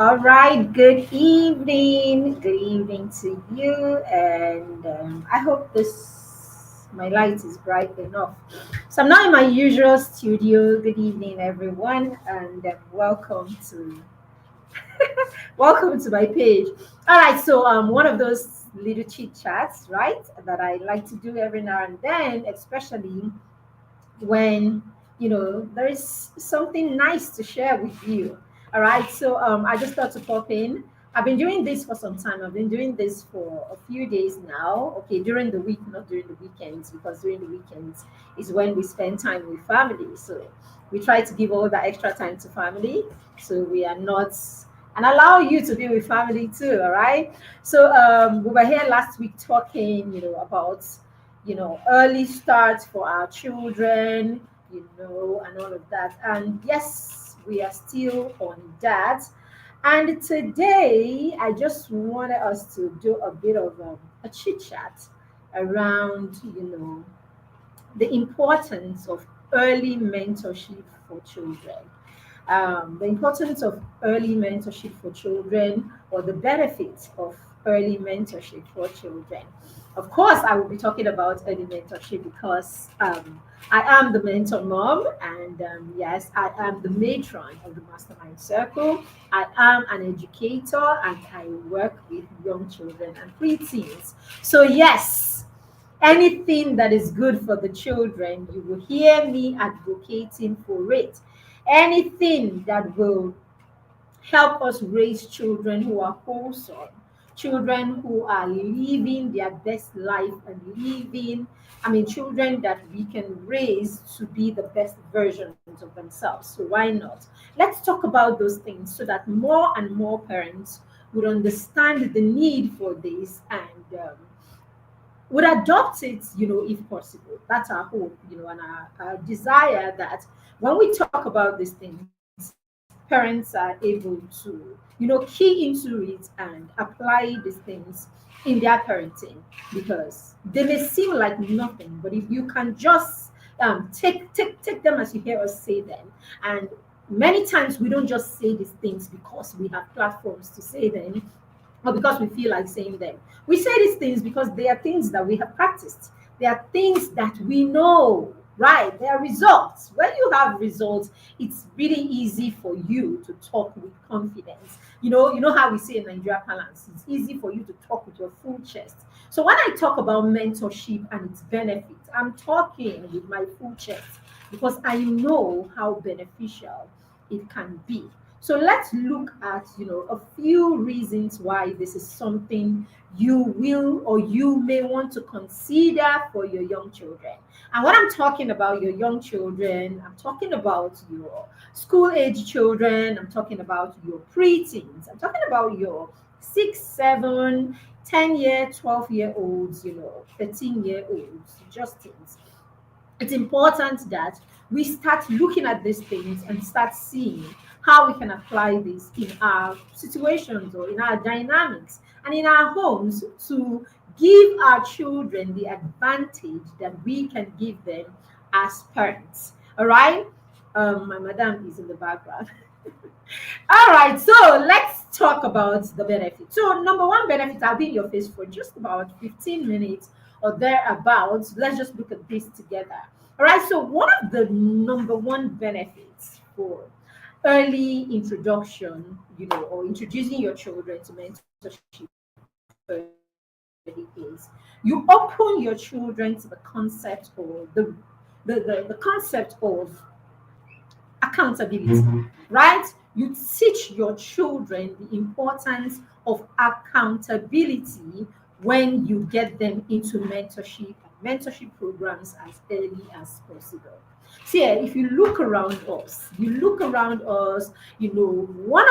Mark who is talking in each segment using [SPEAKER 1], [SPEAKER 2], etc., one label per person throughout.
[SPEAKER 1] All right, good evening. Good evening to you. And I hope this my light is bright enough. So I'm not in my usual studio. Good evening, everyone, and welcome to my page. All right, so one of those little chit chats, right, that I like to do every now and then, especially when there is something nice to share with you. All right, so I just thought to pop in. I've been doing this for some time. I've been doing this for a few days now. Okay, during the week, not during the weekends, because during the weekends is when we spend time with family. So we try to give all that extra time to family, so we are not and allow you to be with family too. All right, so we were here last week talking about early starts for our children, and all of that. And yes, we are still on that. And today, I just wanted us to do a bit of a chit chat around, the importance of early mentorship for children. The importance of early mentorship for children, or the benefits of early mentorship for children. Of course, I will be talking about early mentorship because I am the mentor mom, and yes, I am the matron of the Mastermind Circle. I am an educator, and I work with young children and preteens. So, yes, anything that is good for the children, you will hear me advocating for it. Anything that will help us raise children who are wholesome, children who are living their best life and children that we can raise to be the best versions of themselves. So why not? Let's talk about those things so that more and more parents would understand the need for this and would adopt it, if possible. That's our hope, and our desire that when we talk about these things, parents are able to, key into it and apply these things in their parenting, because they may seem like nothing, but if you can just take them as you hear us say them. And many times we don't just say these things because we have platforms to say them, or because we feel like saying them. We say these things because they are things that we have practiced. They are things that we know, right? They are results. When you have results, it's really easy for you to talk with confidence. You know how we say in Nigeria parlance, it's easy for you to talk with your full chest. So when I talk about mentorship and its benefits, I'm talking with my full chest because I know how beneficial it can be. So let's look at a few reasons why this is something you will or you may want to consider for your young children. And when I'm talking about your young children, I'm talking about your school age children, I'm talking about your preteens, I'm talking about your 6, 7, 10-year, 12-year olds, 13-year olds, Justins. It's important that we start looking at these things and start seeing how we can apply this in our situations or in our dynamics and in our homes to give our children the advantage that we can give them as parents. All right. My madam is in the background. All right, so let's talk about the benefit. So, number one benefit, I'll be in your face for just about 15 minutes or thereabouts. Let's just look at this together. All right, so one of the number one benefits for early introduction, or introducing your children to mentorship early is you open your children to the concept or the concept of accountability, right? You teach your children the importance of accountability when you get them into mentorship programs as early as possible. See, if you look around us, one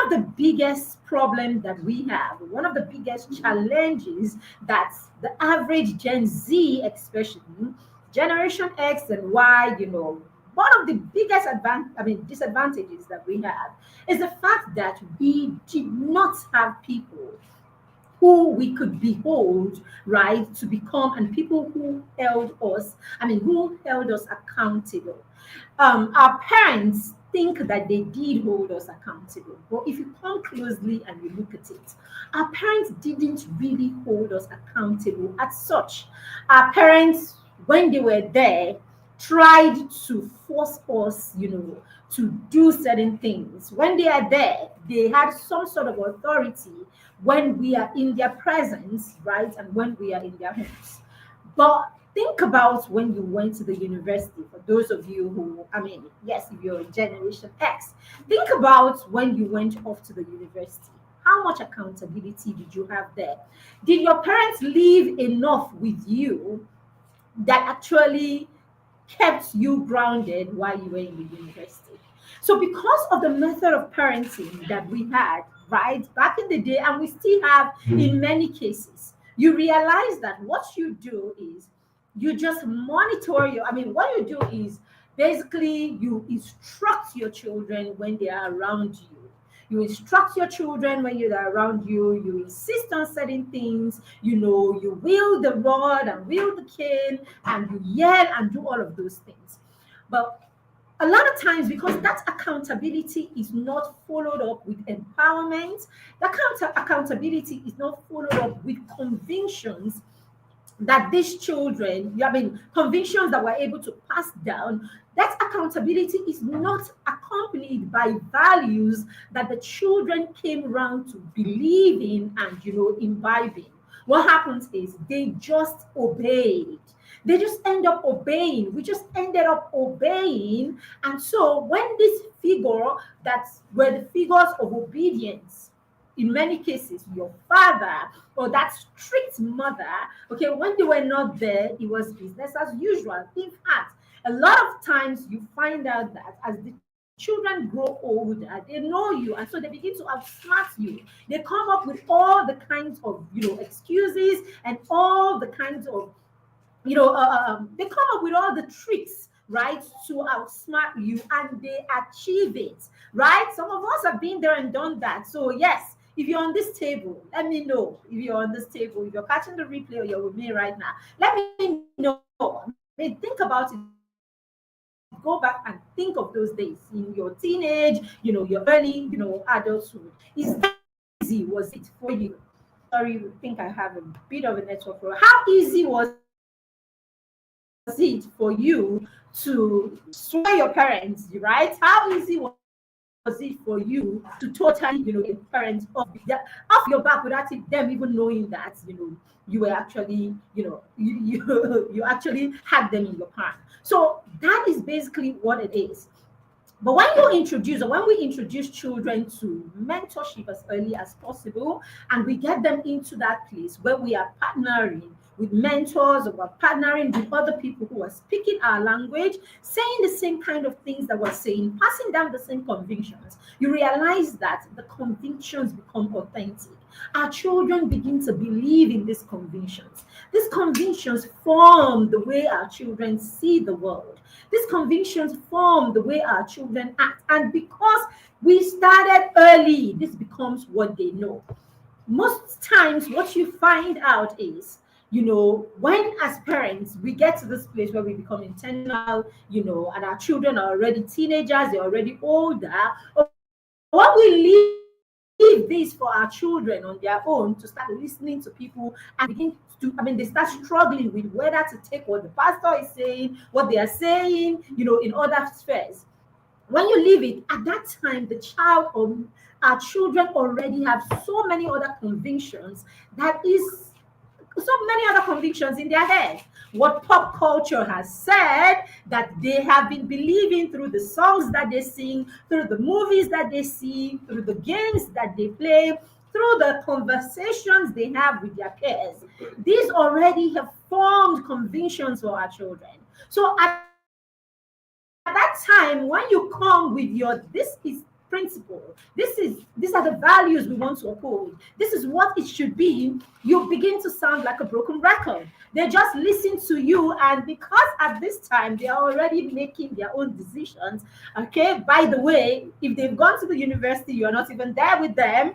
[SPEAKER 1] of the biggest problems that we have, one of the biggest challenges that the average Gen Z, especially Generation X and Y, one of the biggest disadvantages that we have is the fact that we did not have people who we could behold, right, to become, and people who held us accountable. Our parents think that they did hold us accountable. But if you come closely and you look at it, our parents didn't really hold us accountable as such. Our parents, when they were there, tried to force us, to do certain things. When they are there, they had some sort of authority when we are in their presence, right? And when we are in their homes. But think about when you went to the university, for those of you who, yes, if you're Generation X, think about when you went off to the university. How much accountability did you have there? Did your parents leave enough with you that actually kept you grounded while you were in the university? So, because of the method of parenting that we had, right, back in the day, and we still have in many cases, you realize that what you do is you just monitor what you do is basically you instruct your children when they are around you. You instruct your children when they're around you. You insist on certain things. You wield the rod and wield the cane, and you yell and do all of those things. But a lot of times, because that accountability is not followed up with empowerment, that accountability is not followed up with convictions that these children, convictions that we're able to pass down, that accountability is not accompanied by values that the children came around to believe in and, imbibing. What happens is they just obeyed. They just end up obeying. We just ended up obeying. And so when this figure that were the figures of obedience, in many cases, your father or that strict mother, okay, when they were not there, it was business as usual. In fact, a lot of times you find out that as the children grow older, they know you, and so they begin to outsmart you. They come up with all the kinds of, excuses and all the kinds of they come up with all the tricks, right, to outsmart you, and they achieve it, right? Some of us have been there and done that. So yes, if you're on this table, let me know. If you're on this table, if you're catching the replay or you're with me right now, let me know. Think about it. Go back and think of those days in your teenage, your early, adulthood. Is that easy? Was it for you? Sorry, I think I have a bit of a network problem. How easy was it for you to swear your parents, right? How easy was it for you to totally, get parents off your back without them even knowing that, you were actually, you actually had them in your palm? So that is basically what it is. But when you introduce, or when we introduce children to mentorship as early as possible, and we get them into that place where we are partnering with mentors, or we're partnering with other people who are speaking our language, saying the same kind of things that we're saying, passing down the same convictions, you realize that the convictions become authentic. Our children begin to believe in these convictions. These convictions form the way our children see the world. These convictions form the way our children act. And because we started early, this becomes what they know. Most times, what you find out is, when as parents we get to this place where we become intentional, and our children are already teenagers, they're already older, what we leave this for our children on their own to start listening to people and begin to, they start struggling with whether to take what the pastor is saying, what they are saying, in other spheres. When you leave it, at that time, our children already have so many other convictions in their head. What pop culture has said, that they have been believing through the songs that they sing, through the movies that they see, through the games that they play, through the conversations they have with their peers. These already have formed convictions for our children. So at that time, when you come with this is principle, these are the values we want to uphold, this is what it should be, you begin to sound like a broken record. They just listen to you, and because at this time they are already making their own decisions. Okay, by the way, if they've gone to the university, you're not even there with them.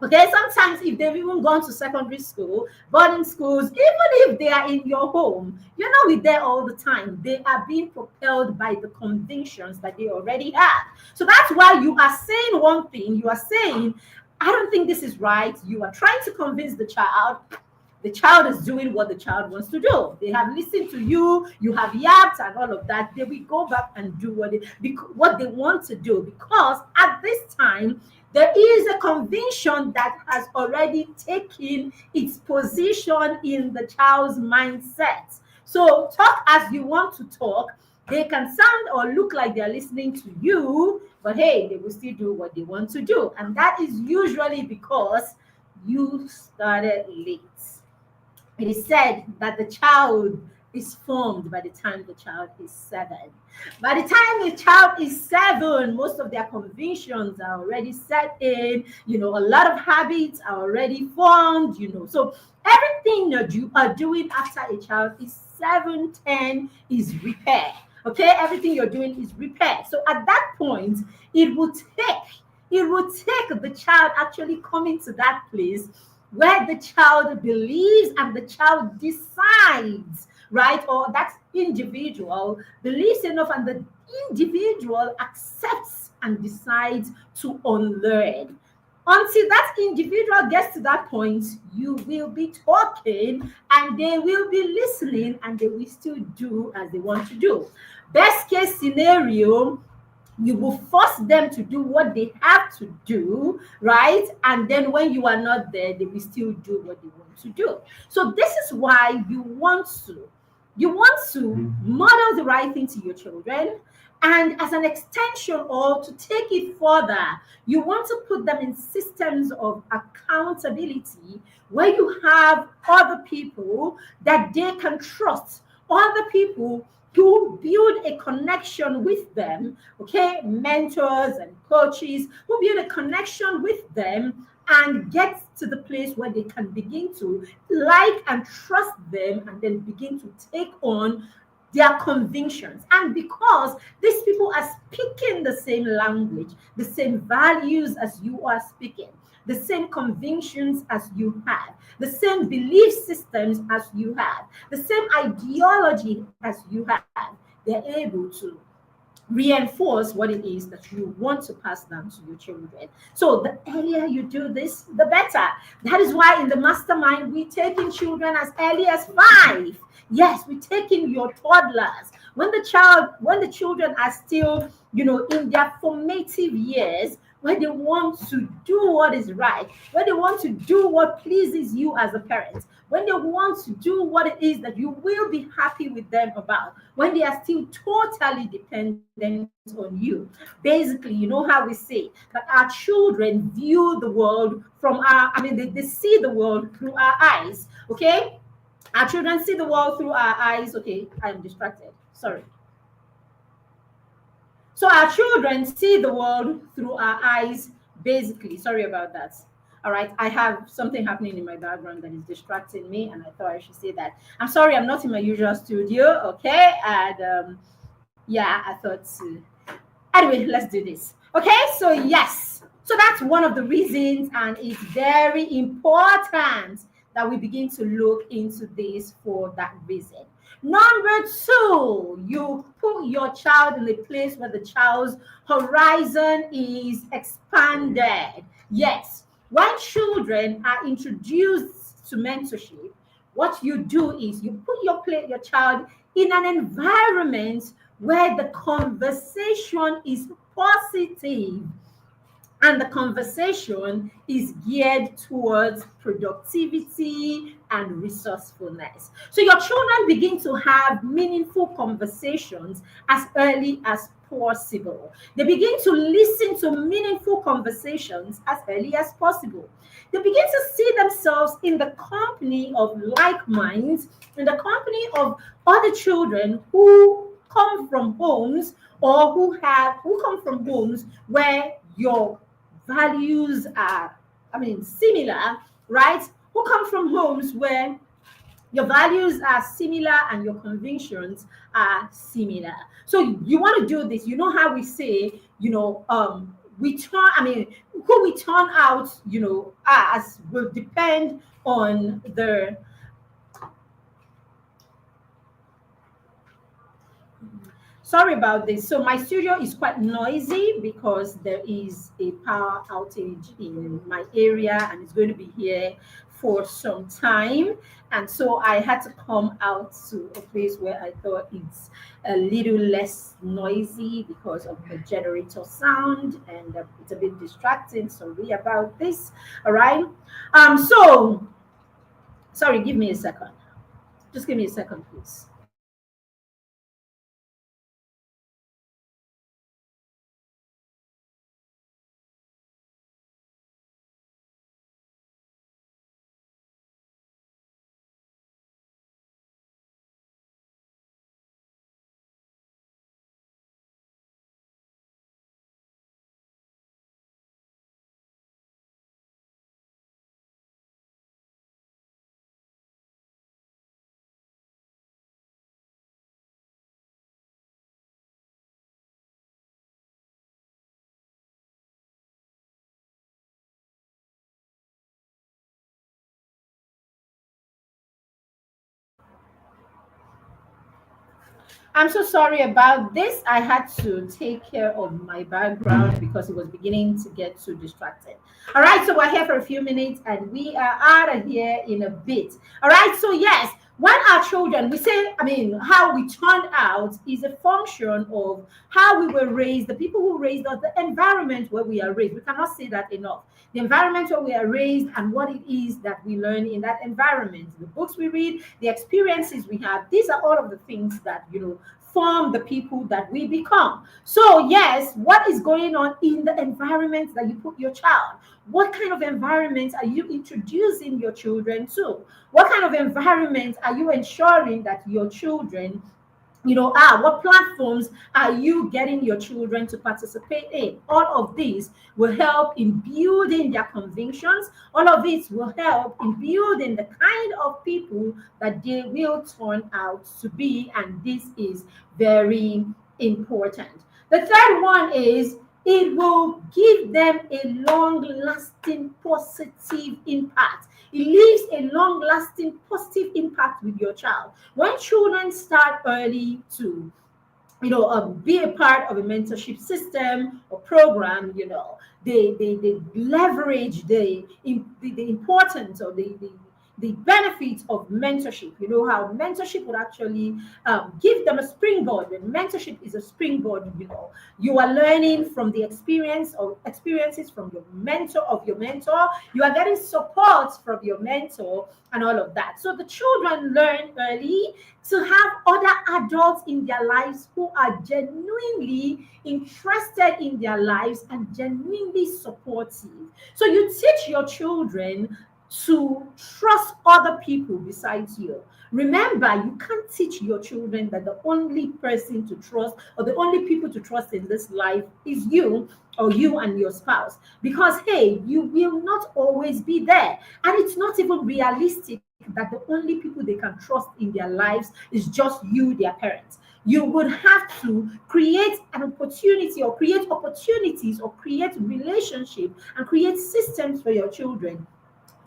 [SPEAKER 1] Okay, sometimes if they've even gone to secondary school, boarding schools, even if they are in your home, you're not with there all the time. They are being propelled by the convictions that they already have. So that's why you are saying one thing, you are saying, I don't think this is right. You are trying to convince the child. The child is doing what the child wants to do. They have listened to you, you have yapped and all of that. They will go back and do what they want to do, because at this time there is a conviction that has already taken its position in the child's mindset. So talk as you want to talk. They can sound or look like they're listening to you, but hey, they will still do what they want to do. And that is usually because you started late. It is said that the child is formed by the time the child is 7. By the time the child is 7, most of their convictions are already set in. A lot of habits are already formed. So everything that you are doing after a child is 7, 10 is repair. Okay, everything you're doing is repair. So at that point, it will take the child actually coming to that place where the child believes and the child decides, right? Or that individual believes enough and the individual accepts and decides to unlearn. Until that individual gets to that point, you will be talking and they will be listening and they will still do as they want to do. Best case scenario, you will force them to do what they have to do, right? And then when you are not there, they will still do what they want to do. So this is why you want to model the right thing to your children. And as an extension or to take it further, you want to put them in systems of accountability where you have other people that they can trust, other people who build a connection with them, okay, mentors and coaches who build a connection with them and get to the place where they can begin to like and trust them and then begin to take on their convictions. And because these people are speaking the same language, the same values as you are speaking, the same convictions as you have, the same belief systems as you have, the same ideology as you have, they're able to reinforce what it is that you want to pass down to your children. So the earlier you do this, the better. That is why in the mastermind, we take in children as early as 5. Yes, we take in your toddlers. When the children are still, in their formative years, when they want to do what is right, when they want to do what pleases you as a parent, when they want to do what it is that you will be happy with them about, when they are still totally dependent on you. Basically, you know how we say that our children view the world from they see the world through our eyes. Okay, our children see the world through our eyes. Okay, I am distracted. Sorry. So our children see the world through our eyes, basically. Sorry about that. All right, I have something happening in my background that is distracting me, and I thought I should say that. I'm sorry, I'm not in my usual studio, okay? And yeah, I thought to. Anyway, let's do this. Okay, so yes, so that's one of the reasons, and it's very important that we begin to look into this for that reason. Number 2, you put your child in a place where the child's horizon is expanded. Yes, when children are introduced to mentorship, what you do is you put your child in an environment where the conversation is positive and the conversation is geared towards productivity and resourcefulness. So your children begin to have meaningful conversations as early as possible. They begin to listen to meaningful conversations as early as possible. They begin to see themselves in the company of like minds, in the company of other children who come from homes or who come from homes where your values are, similar, right? Who come from homes where your values are similar and your convictions are similar. So you want to do this. You know how we say, we turn, who we turn out, as will depend on the. Sorry about this. So my studio is quite noisy because there is a power outage in my area and it's going to be here for some time. And so I had to come out to a place where I thought it's a little less noisy because of the generator sound, and it's a bit distracting. Sorry about this. All right. So sorry, give me a second. Just give me a second, please. I'm so sorry about this. I had to take care of my background because it was beginning to get too distracted. All right, so we're here for a few minutes and we are out of here in a bit. All right, so yes, when our children, we say, I mean, how we turned out is a function of how we were raised, the people who raised us, the environment where we are raised. We cannot say that enough. The environment where we are raised and what it is that we learn in that environment, the books we read, the experiences we have, these are all of the things that, form the people that we become. So, yes, what is going on in the environment that you put your child? What kind of environment are you introducing your children to? What kind of environment are you ensuring that your children what platforms are you getting your children to participate in? All of these will help in building their convictions. All of it will help in building the kind of people that they will turn out to be, and this is very important. The third one is it will give them a long lasting positive impact. It leaves a long lasting positive impact with your child. When children start early to be a part of a mentorship system or program, they leverage the importance or the benefits of mentorship. You know how mentorship would actually give them a springboard. And mentorship is a springboard. You are learning from the experiences from your mentor. You are getting support from your mentor and all of that. So the children learn early to have other adults in their lives who are genuinely interested in their lives and genuinely supportive. So you teach your children to trust other people besides you. Remember, you can't teach your children that the only person to trust or the only people to trust in this life is you or you and your spouse, because hey, you will not always be there, and it's not even realistic that the only people they can trust in their lives is just you, their parents. You would have to create an opportunity or create opportunities or create relationship and create systems for your children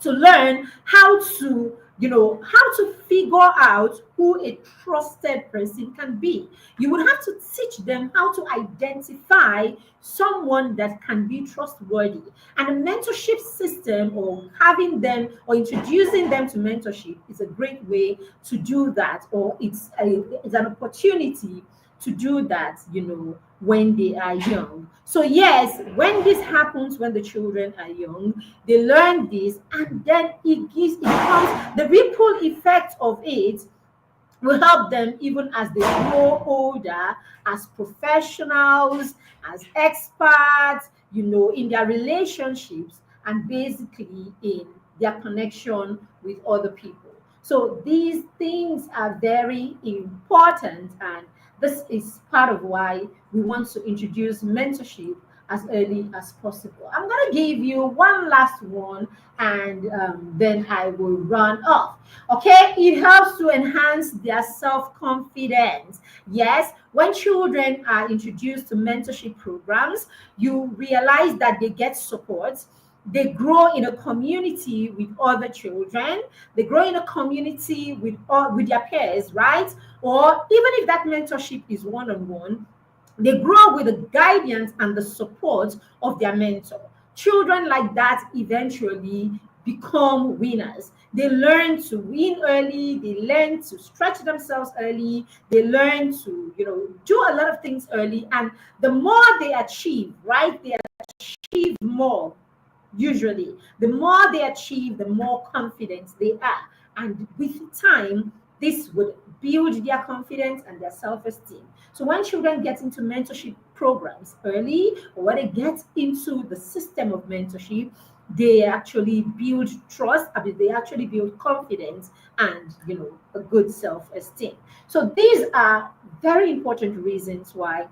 [SPEAKER 1] to learn how to figure out who a trusted person can be. You would have to teach them how to identify someone that can be trustworthy. And a mentorship system, or having them or introducing them to mentorship, is a great way to do that, or it's an opportunity to do that, when they are young. So, yes, when this happens when the children are young, they learn this, and then it becomes the ripple effect of it will help them even as they grow older, as professionals, as experts, in their relationships and basically in their connection with other people. So these things are very important, and this is part of why we want to introduce mentorship as early as possible. I'm going to give you one last one, and then I will run off. Okay, it helps to enhance their self confidence. Yes, when children are introduced to mentorship programs, you realize that they get support. They grow in a community with other children. They grow in a community with their peers, right? Or even if that mentorship is one on one, they grow with the guidance and the support of their mentor. Children like that eventually become winners. They learn to win early, they learn to stretch themselves early, they learn to, do a lot of things early. And the more they achieve, right, they achieve more. Usually, the more they achieve, the more confident they are. And with time, this would build their confidence and their self esteem. So, when children get into mentorship programs early, or when they get into the system of mentorship, they actually build trust, I mean, they actually build confidence and, a good self esteem. So, these are very important reasons why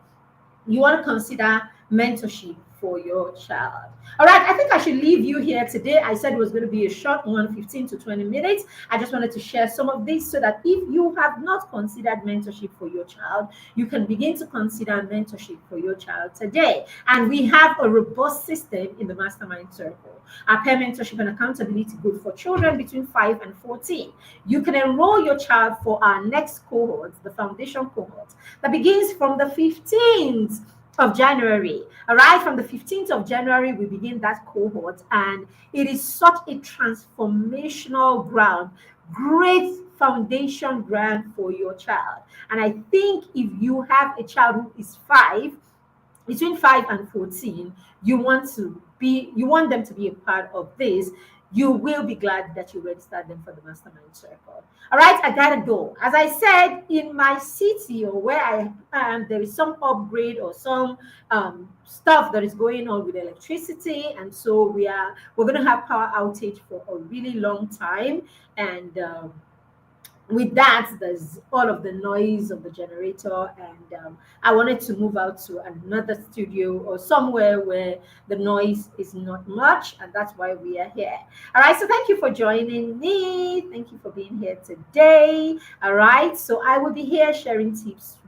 [SPEAKER 1] you want to consider mentorship for your child. All right, I think I should leave you here today. I said it was going to be a short one, 15 to 20 minutes. I just wanted to share some of this so that if you have not considered mentorship for your child, you can begin to consider mentorship for your child today. And we have a robust system in the Mastermind Circle. Our peer mentorship and accountability group for children between 5 and 14. You can enroll your child for our next cohort, the foundation cohort, that begins from the 15th of January. All right, from the 15th of January, we begin that cohort, and it is such a transformational ground, great foundation ground for your child. And I think if you have a child who is between 5 and 14, you want them to be a part of this. You will be glad that you registered them for the Mastermind Circle. All right, I gotta go. As I said, in my city or where I am, there is some upgrade or some stuff that is going on with electricity, and so we're gonna have power outage for a really long time. And with that, there's all of the noise of the generator, and I wanted to move out to another studio or somewhere where the noise is not much, and that's why we are here. All right, so thank you for joining me. Thank you for being here today. All right, so I will be here sharing tips,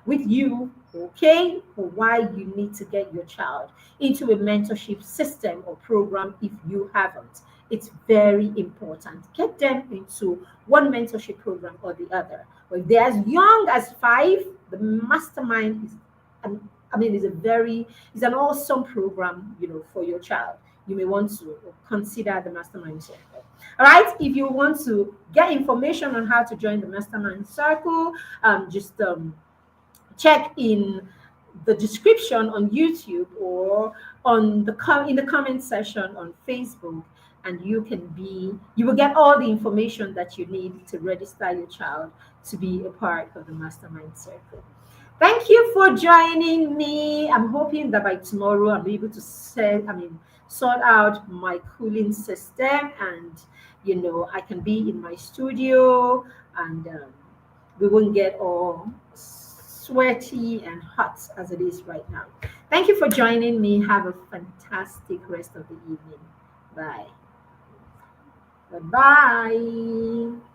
[SPEAKER 1] with you, okay, for why you need to get your child into a mentorship system or program if you haven't. It's very important. Get them into one mentorship program or the other. Well, if they're as young as 5, the mastermind is an awesome program, for your child. You may want to consider the mastermind circle. All right. If you want to get information on how to join the mastermind circle, just check in the description on YouTube or in the comment section on Facebook, and you will get all the information that you need to register your child to be a part of the mastermind circle. Thank you for joining me. I'm hoping that by tomorrow I'll be able to sort out my cooling system, and I can be in my studio, and we won't get all sweaty and hot as it is right now. Thank you for joining me. Have a fantastic rest of the evening. Bye. Bye-bye.